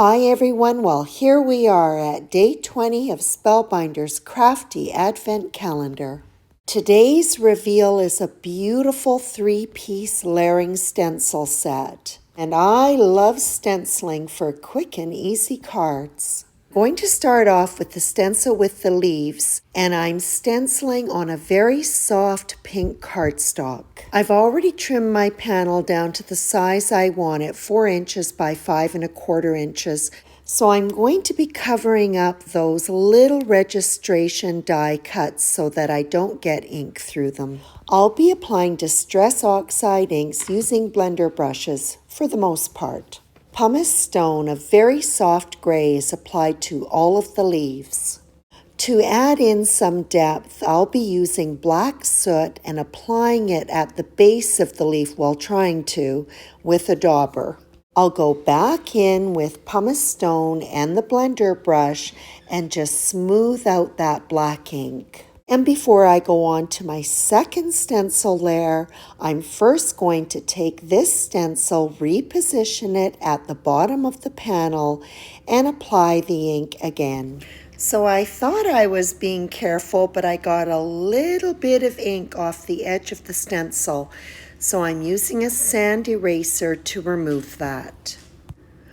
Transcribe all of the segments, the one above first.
Hi everyone, well here we are at day 20 of Spellbinder's Crafty Advent Calendar. Today's reveal is a beautiful 3-piece layering stencil set. And I love stenciling for quick and easy cards. I'm going to start off with the stencil with the leaves, and I'm stenciling on a very soft pink cardstock. I've already trimmed my panel down to the size I want it, 4 inches by 5 1/4 inches. So I'm going to be covering up those little registration die cuts so that I don't get ink through them. I'll be applying Distress Oxide inks using blender brushes for the most part. Pumice stone, a very soft gray, is applied to all of the leaves. To add in some depth, I'll be using black soot and applying it at the base of the leaf while trying to with a dauber. I'll go back in with pumice stone and the blender brush and just smooth out that black ink. And before I go on to my second stencil layer, I'm first going to take this stencil, reposition it at the bottom of the panel, and apply the ink again. So I thought I was being careful, but I got a little bit of ink off the edge of the stencil. So I'm using a sand eraser to remove that.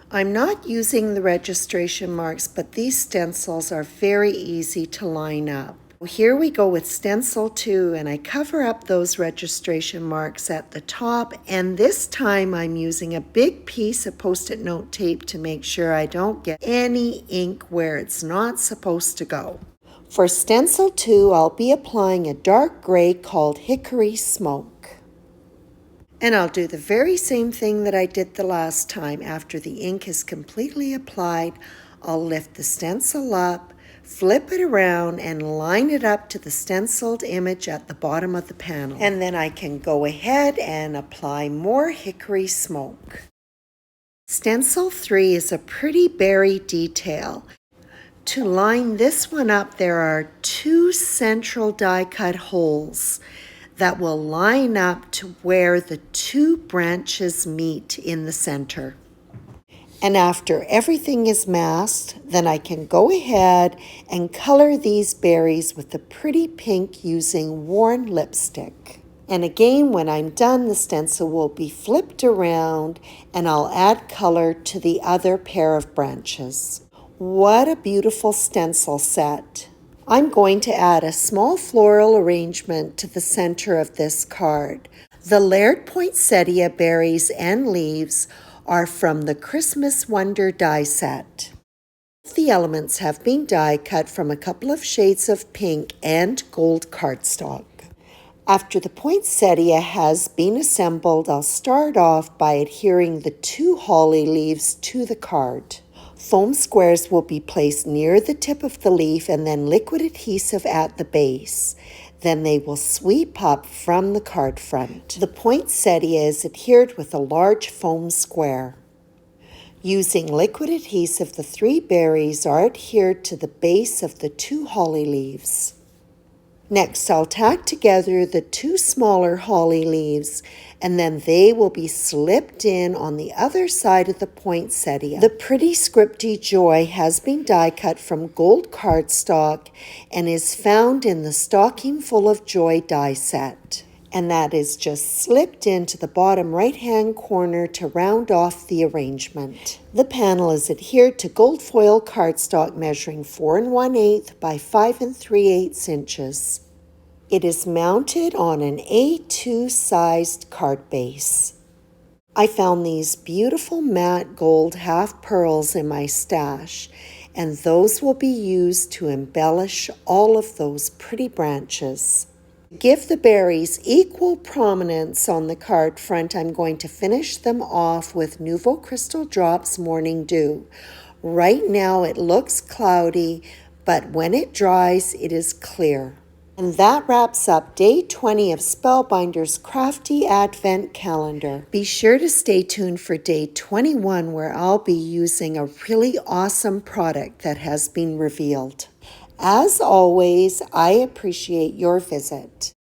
I'm not using the registration marks, but these stencils are very easy to line up. Here we go with stencil 2, and I cover up those registration marks at the top, and this time I'm using a big piece of Post-it note tape to make sure I don't get any ink where it's not supposed to go. For stencil 2, I'll be applying a dark gray called Hickory Smoke. And I'll do the very same thing that I did the last time. After the ink is completely applied, I'll lift the stencil up, flip it around, and line it up to the stenciled image at the bottom of the panel. And then I can go ahead and apply more Hickory Smoke. Stencil 3 is a pretty berry detail. To line this one up, there are 2 central die cut holes that will line up to where the 2 branches meet in the center. And after everything is masked, then I can go ahead and color these berries with a pretty pink using worn lipstick. And again, when I'm done, the stencil will be flipped around and I'll add color to the other pair of branches. What a beautiful stencil set! I'm going to add a small floral arrangement to the center of this card. The layered poinsettia berries and leaves are from the Christmas Wonder die set. The elements have been die cut from a couple of shades of pink and gold cardstock. After the poinsettia has been assembled, I'll start off by adhering the 2 holly leaves to the card. Foam squares will be placed near the tip of the leaf and then liquid adhesive at the base. Then they will sweep up from the card front. The poinsettia is adhered with a large foam square. Using liquid adhesive, the 3 berries are adhered to the base of the 2 holly leaves. Next, I'll tack together the 2 smaller holly leaves, and then they will be slipped in on the other side of the poinsettia. The pretty scripty joy has been die cut from gold cardstock and is found in the Stocking Full of Joy die set. And that is just slipped into the bottom right-hand corner to round off the arrangement. The panel is adhered to gold foil cardstock measuring 4 1/8 by 5 3/8 inches. It is mounted on an A2 sized card base. I found these beautiful matte gold half pearls in my stash, and those will be used to embellish all of those pretty branches. Give the berries equal prominence on the card front, I'm going to finish them off with Nouveau Crystal Drops Morning Dew. Right now it looks cloudy, but when it dries, it is clear. And that wraps up day 20 of Spellbinder's Crafty Advent Calendar. Be sure to stay tuned for day 21, where I'll be using a really awesome product that has been revealed. As always, I appreciate your visit.